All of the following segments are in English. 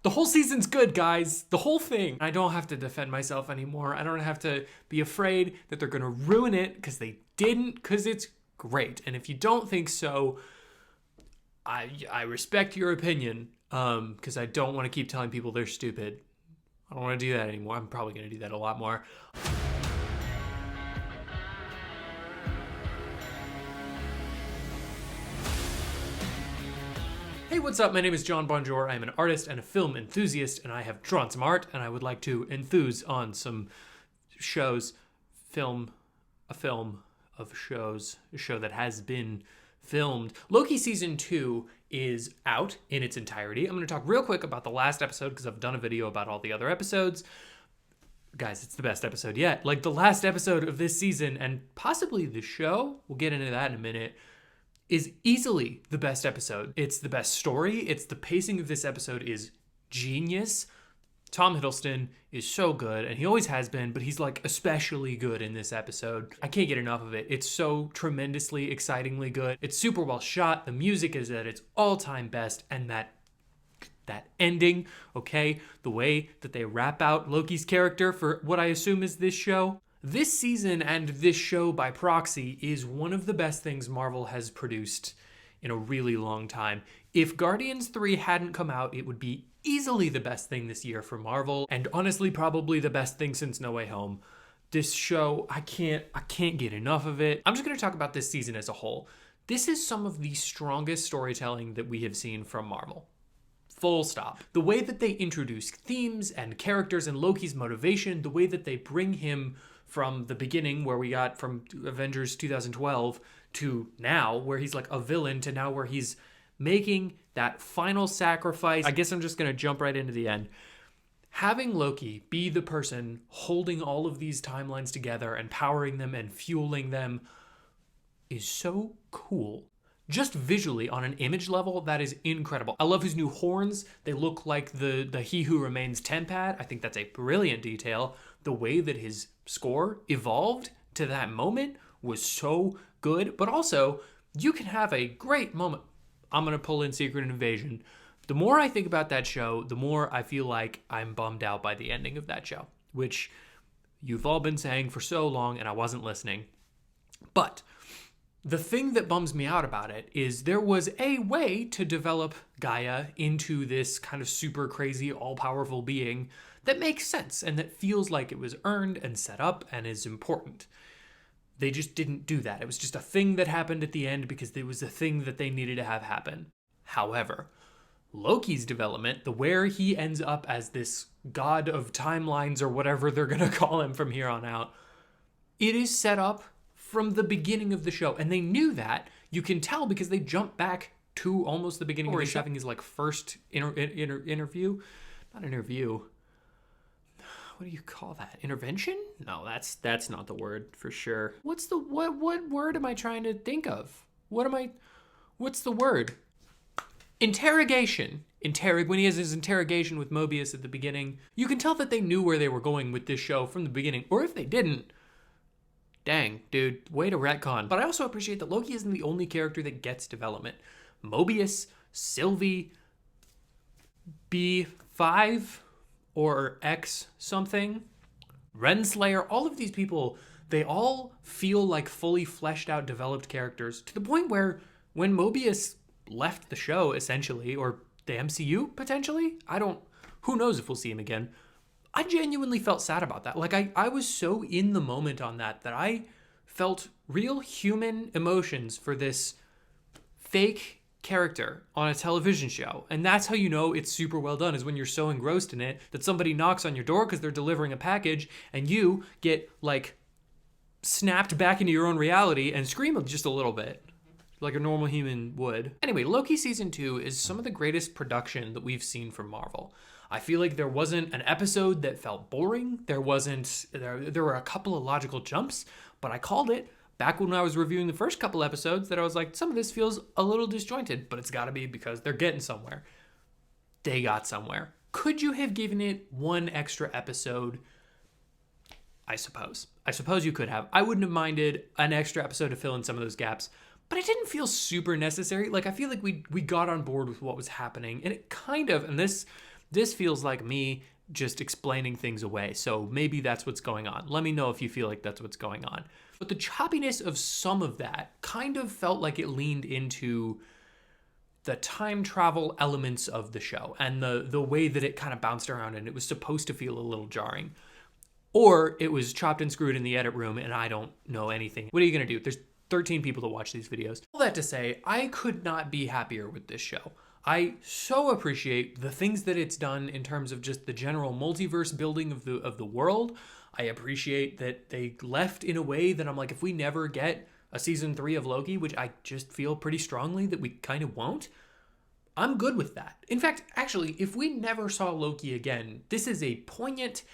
The whole season's good, guys. The whole thing. I don't have to defend myself anymore. I don't have to be afraid that they're gonna ruin it because they didn't, because it's great. And if you don't think so, I respect your opinion, because I don't want to keep telling people they're stupid. I don't want to do that anymore. I'm probably going to do that a lot more. Hey, what's up? My name is John Bonjour. I'm an artist and a film enthusiast, and I have drawn some art, and I would like to enthuse on some shows. A show that has been filmed. Loki season 2 is out in its entirety. I'm going to talk real quick about the last episode because I've done a video about all the other episodes. Guys, it's the best episode yet. Like the last episode of this season and possibly the show, we'll get into that in a minute, is easily the best episode. It's the best story. It's the pacing of this episode is genius. Tom Hiddleston is so good, and he always has been, but he's like especially good in this episode. I can't get enough of it. It's so tremendously, excitingly good. It's super well shot. The music is at its all-time best, and that ending, okay, the way that they wrap out Loki's character for what I assume is this show. This season and this show by proxy is one of the best things Marvel has produced in a really long time. If Guardians 3 hadn't come out, it would be easily the best thing this year for Marvel, and honestly probably the best thing since No Way Home. This show, I can't get enough of it. I'm just going to talk about this season as a whole. This is some of the strongest storytelling that we have seen from Marvel. Full stop. The way that they introduce themes and characters and Loki's motivation, the way that they bring him from the beginning where we got from Avengers 2012 to now where he's like a villain to now where he's making that final sacrifice. I guess I'm just going to jump right into the end. Having Loki be the person holding all of these timelines together and powering them and fueling them is so cool. Just visually on an image level, that is incredible. I love his new horns. They look like the He Who Remains tempad. I think that's a brilliant detail. The way that his score evolved to that moment was so good. But also, you can have a great moment. I'm going to pull in Secret Invasion. The more I think about that show, the more I feel like I'm bummed out by the ending of that show, which you've all been saying for so long and I wasn't listening. But the thing that bums me out about it is there was a way to develop Gaia into this kind of super crazy, all-powerful being that makes sense and that feels like it was earned and set up and is important. They just didn't do that. It was just a thing that happened at the end because it was a thing that they needed to have happen. However, Loki's development, the where he ends up as this god of timelines or whatever they're going to call him from here on out, it is set up from the beginning of the show. And they knew that. You can tell because they jump back to almost the beginning of the show. Having his like first interview. Not interview. What do you call that? Intervention? No, that's not the word for sure. What word am I trying to think of? What's the word? Interrogation. When he has his interrogation with Mobius at the beginning, you can tell that they knew where they were going with this show from the beginning. Or if they didn't, dang, dude, way to retcon. But I also appreciate that Loki isn't the only character that gets development. Mobius, Sylvie, B5, or X something, Renslayer, all of these people, they all feel like fully fleshed out, developed characters to the point where when Mobius left the show, essentially, or the MCU, potentially, who knows if we'll see him again, I genuinely felt sad about that. Like, I was so in the moment on that I felt real human emotions for this fake character on a television show. And that's how you know it's super well done, is when you're so engrossed in it that somebody knocks on your door because they're delivering a package and you get like snapped back into your own reality and scream just a little bit like a normal human would. Anyway, Loki season 2 is some of the greatest production that we've seen from Marvel. I feel like there wasn't an episode that felt boring. There were a couple of logical jumps, but I called it back when I was reviewing the first couple episodes that I was like, some of this feels a little disjointed, but it's got to be because they're getting somewhere. They got somewhere. Could you have given it one extra episode? I suppose you could have. I wouldn't have minded an extra episode to fill in some of those gaps, but it didn't feel super necessary. Like, I feel like we got on board with what was happening, and it kind of, and this This feels like me just explaining things away. So maybe that's what's going on. Let me know if you feel like that's what's going on. But the choppiness of some of that kind of felt like it leaned into the time travel elements of the show and the way that it kind of bounced around, and it was supposed to feel a little jarring. Or it was chopped and screwed in the edit room and I don't know anything. What are you going to do? There's 13 people to watch these videos. All that to say, I could not be happier with this show. I so appreciate the things that it's done in terms of just the general multiverse building of the world. I appreciate that they left in a way that I'm like, if we never get a season 3 of Loki, which I just feel pretty strongly that we kind of won't, I'm good with that. In fact, actually, if we never saw Loki again, this is a poignant,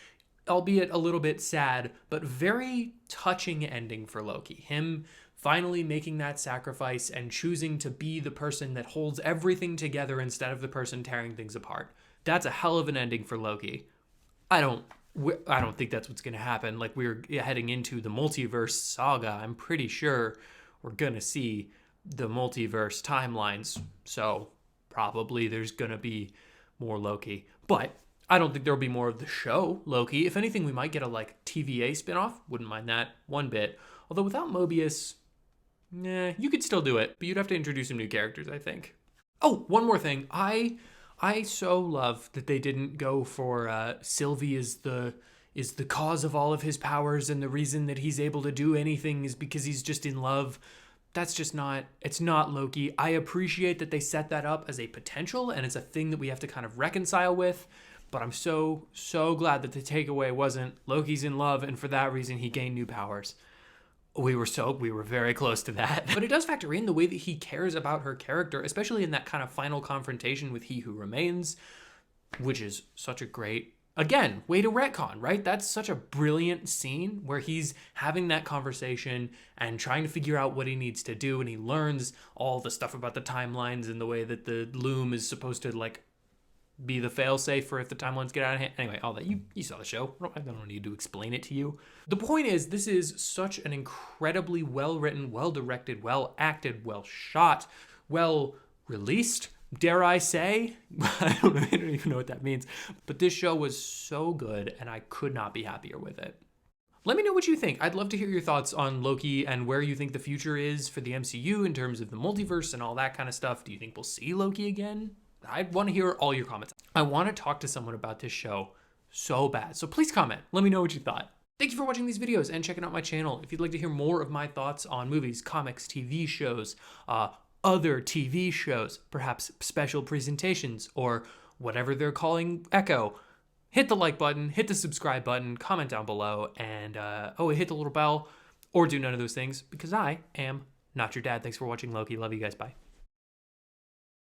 albeit a little bit sad, but very touching ending for Loki. Him finally making that sacrifice and choosing to be the person that holds everything together instead of the person tearing things apart. That's a hell of an ending for Loki. I don't think that's what's going to happen. Like, we're heading into the multiverse saga. I'm pretty sure we're going to see the multiverse timelines. So probably there's going to be more Loki. But I don't think there'll be more of the show Loki. If anything, we might get a TVA spinoff. Wouldn't mind that one bit. Although without Mobius, you could still do it, but you'd have to introduce some new characters, I think. Oh, one more thing. I so love that they didn't go for Sylvie is the cause of all of his powers, and the reason that he's able to do anything is because he's just in love. That's just not, it's not Loki. I appreciate that they set that up as a potential, and it's a thing that we have to kind of reconcile with. But I'm so glad that the takeaway wasn't Loki's in love, and for that reason he gained new powers. We were very close to that. But it does factor in the way that he cares about her character, especially in that kind of final confrontation with He Who Remains, which is such a great, again, way to retcon, right? That's such a brilliant scene where he's having that conversation and trying to figure out what he needs to do, and he learns all the stuff about the timelines and the way that the loom is supposed to be the failsafe for if the timelines get out of hand. Anyway, all that. You saw the show. I don't need to explain it to you. The point is, this is such an incredibly well-written, well-directed, well-acted, well-shot, well-released, dare I say? I don't even know what that means. But this show was so good, and I could not be happier with it. Let me know what you think. I'd love to hear your thoughts on Loki and where you think the future is for the MCU in terms of the multiverse and all that kind of stuff. Do you think we'll see Loki again? I want to hear all your comments. I want to talk to someone about this show so bad. So please comment. Let me know what you thought. Thank you for watching these videos and checking out my channel. If you'd like to hear more of my thoughts on movies, comics, TV shows, other TV shows, perhaps special presentations, or whatever they're calling Echo, hit the like button, hit the subscribe button, comment down below, and hit the little bell, or do none of those things, because I am not your dad. Thanks for watching Loki. Love you guys. Bye.